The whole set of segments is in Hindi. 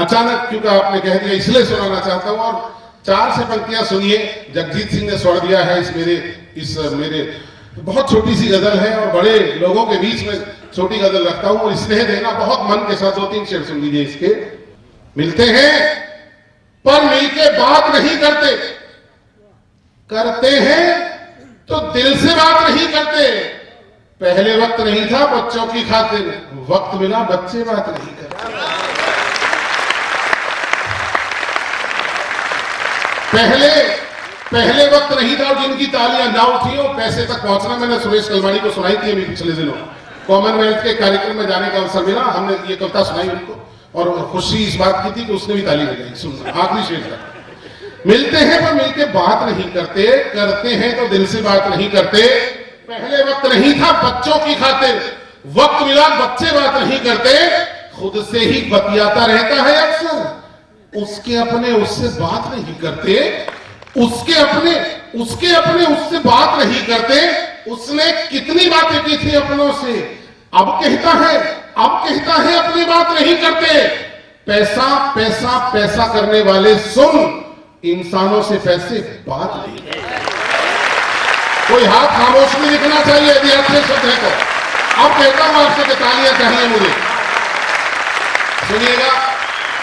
अचानक क्योंकि आपने कह दिया इसलिए सुनाना चाहता हूं, और 4 से पंक्तियां सुनिए। जगजीत सिंह ने स्वर दिया है इस मेरे बहुत छोटी सी गजल है, और बड़े लोगों के बीच में छोटी गजल रखता हूं, और स्नेह देना बहुत मन के साथ 2-3 शेर सुन लीजिए इसके। मिलते हैं पर मिलके बात नहीं करते, करते हैं तो दिल से बात नहीं करते। पहले वक्त नहीं था बच्चों की खातिर, वक्त मिला बच्चे बात नहीं करते। पहले वक्त नहीं था और जिनकी तालियां ना उठी और पैसे तक पहुंचना। मैंने सुरेश कलमाड़ी को सुनाई थी अभी पिछले दिनों, कॉमनवेल्थ के कार्यक्रम में जाने का अवसर मिला, हमने ये कविता सुनाई उनको, और खुशी इस बात की थी कि उसने भी ताली बजाई। सुनना आखिरी शेर तक। मिलते हैं पर मिलके बात नहीं करते, करते हैं तो दिल से बात नहीं करते। पहले वक्त नहीं था बच्चों की खातिर, वक्त मिला बच्चे बात नहीं करते। खुद से ही बतियाता रहता है अक्सर, उसके अपने उससे बात नहीं करते। उसके अपने उससे बात नहीं करते। उसने कितनी बातें की थी अपनों से, अब कहता है अपनी बात नहीं करते। पैसा पैसा पैसा करने वाले सुन, इंसानों से पैसे बात नहीं करते। कोई हाथ खामोश नहीं दिखना चाहिए यदि अच्छे शब्द है तो। अब कहता हूं आपसे कि तालियां चाहिए मुझे। सुनिएगा,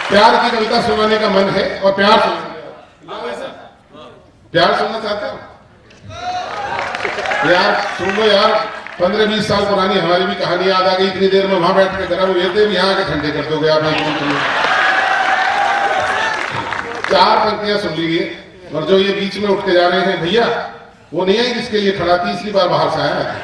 प्यार की कविता सुनाने का मन है और प्यार सुनना चाहते हो? यार सुन लो यार, 15-20 साल पुरानी हमारी भी कहानी याद आ गई। इतनी देर में वहां बैठ के गरम हुए थे, यहाँ आके ठंडे कर दोगे आप। 4 पंक्तियां सुन लीजिए, और जो ये बीच में उठ के जा रहे हैं भैया, वो नहीं है जिसके लिए खड़ा, तीसरी बार बाहर से आया है।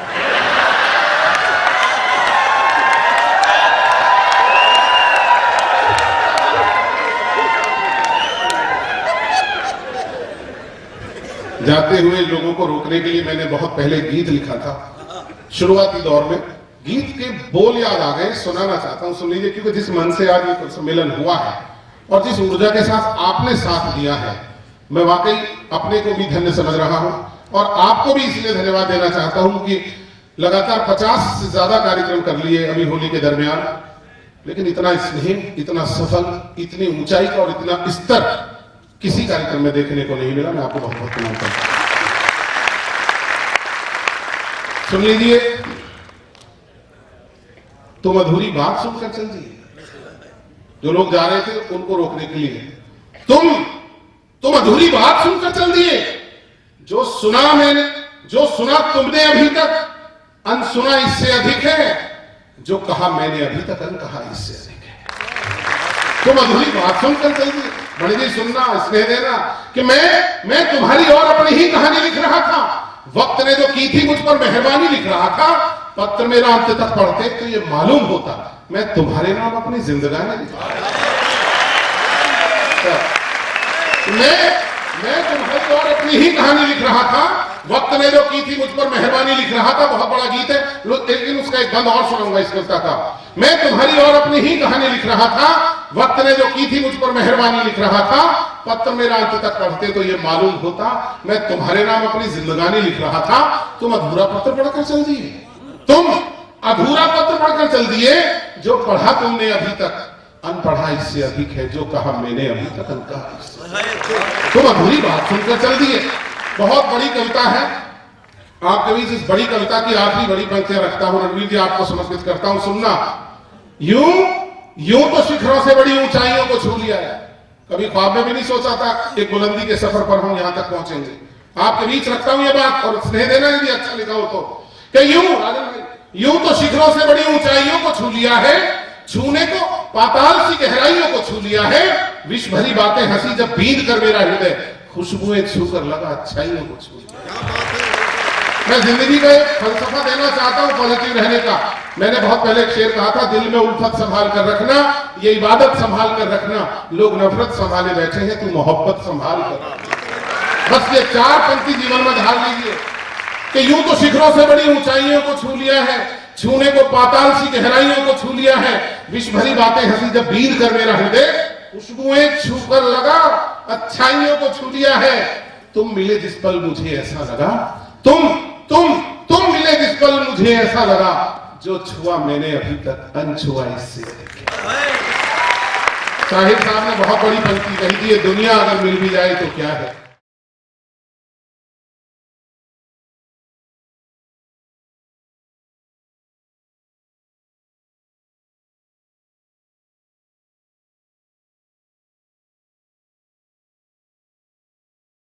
जाते हुए लोगों को रोकने के लिए मैंने बहुत पहले गीत लिखा था, शुरुआती दौर में। गीत के बोल याद आ गए, सुनाना चाहता हूं, सुन लीजिए। क्योंकि जिस मन से आज ये सम्मेलन हुआ है और जिस ऊर्जा के साथ आपने साथ दिया है, मैं वाकई अपने को भी धन्य समझ रहा हूं, और आपको भी इसलिए धन्यवाद देना चाहता हूं कि लगातार 50 से ज्यादा कार्यक्रम कर लिए अभी होली के दरमियान, लेकिन इतना स्नेह, इतना सफल, इतनी ऊंचाई का और इतना स्तर किसी कार्यक्रम में देखने को नहीं मिला। मैं आपको बहुत बहुत धन्यवाद करता हूं। सुन लीजिए, तुम अधूरी बात सुनकर चल दिए। जो लोग जा रहे थे उनको रोकने के लिए, तुम अधूरी बात सुनकर चल दिए। जो सुना तुमने अभी तक, अनसुना इससे अधिक है। जो कहा मैंने अभी तक, अनकहा इससे अधिक है। तुम अधूरी बात सुनकर चल दिए। बड़ी जी सुनना, स्नेह देना कि मैं तुम्हारी और अपनी ही कहानी लिख रहा था। वक्त ने जो की थी मुझ पर मेहरबानी लिख रहा था। पत्र मेरा अंत तक पढ़ते तो ये मालूम होता मैं तुम्हारे नाम अपनी जिंदगानी लिख रहा था। मैं तुम्हारी और अपनी ही कहानी लिख रहा था। वक्त ने जो की थी मुझ पर मेहरबानी लिख रहा था। बहुत बड़ा गीत है, लेकिन उसका एक बंद और सुनाऊंगा इस कविता का। मैं तुम्हारी और अपनी ही कहानी लिख रहा था। वक्त ने जो की थी मुझ पर मेहरबानी लिख रहा था। पत्र मेरा अंत तक पढ़ते तो ये मालूम होता मैं तुम्हारे नाम अपनी जिंदगानी लिख रहा था। तुम अधूरा पत्र पढ़कर चल दिए। तुम अधूरा पत्र पढ़कर चल दिए। जो पढ़ा तुमने अभी तक, अनपढ़ा इससे अधिक है। जो कहा मैंने अभी तक, अनकहा इससे। तुम अधूरी बात सुनकर चल दिए। बहुत बड़ी कविता है। आपके बीच इस बड़ी कविता की आखिरी बड़ी पंक्तियां रखता हूं, रणवीर जी आपको समर्पित करता हूं। सुनना, यूं तो शिखरों से बड़ी ऊंचाइयों को छू लिया है। कभी ख्वाब में भी नहीं सोचा था एक बुलंदी के सफर पर हम यहां तक पहुंचेंगे। आपके बीच रखता हूं ये बात, और स्नेह देना यदि अच्छा लिखा हो तो, कि यूं तो शिखरों से बड़ी ऊंचाइयों को छू लिया है। छूने को पाताल सी गहराइयों को छू लिया है। विश्व भरी बातें हंसी जब बींद कर मेरा हृदय, खुशबुएं छूकर लगा अच्छाइयों को छू लिया। मैं जिंदगी का एक फलसफा देना चाहता हूं पॉजिटिव रहने का। मैंने बहुत पहले एक शेर कहा था, दिल में उल्फत संभाल कर रखना, ये इबादत संभाल कर रखना। लोग नफरत संभाले बैठे हैं, तू मोहब्बत संभाल कर। बस ये 4 पंक्ति जीवन में ढाल लीजिए कि यूं तो शिखरों से बड़ी ऊंचाइयों को छू लिया है। छूने को पाताल सी गहराइयों को छू लिया है। विश्व भरी बातें हंसी जब बींद कर मेरा हृदय, खुशबुएं छूकर लगा अच्छाइयों को छू लिया है। तुम मिले जिस पल मुझे ऐसा लगा, तुम मिले जिस पल मुझे ऐसा लगा। जो छुआ मैंने अभी तक, अनछुआ इससे। साहिब साहब ने बहुत बड़ी पंक्ति कही थी, ये दुनिया अगर मिल भी जाए तो क्या है।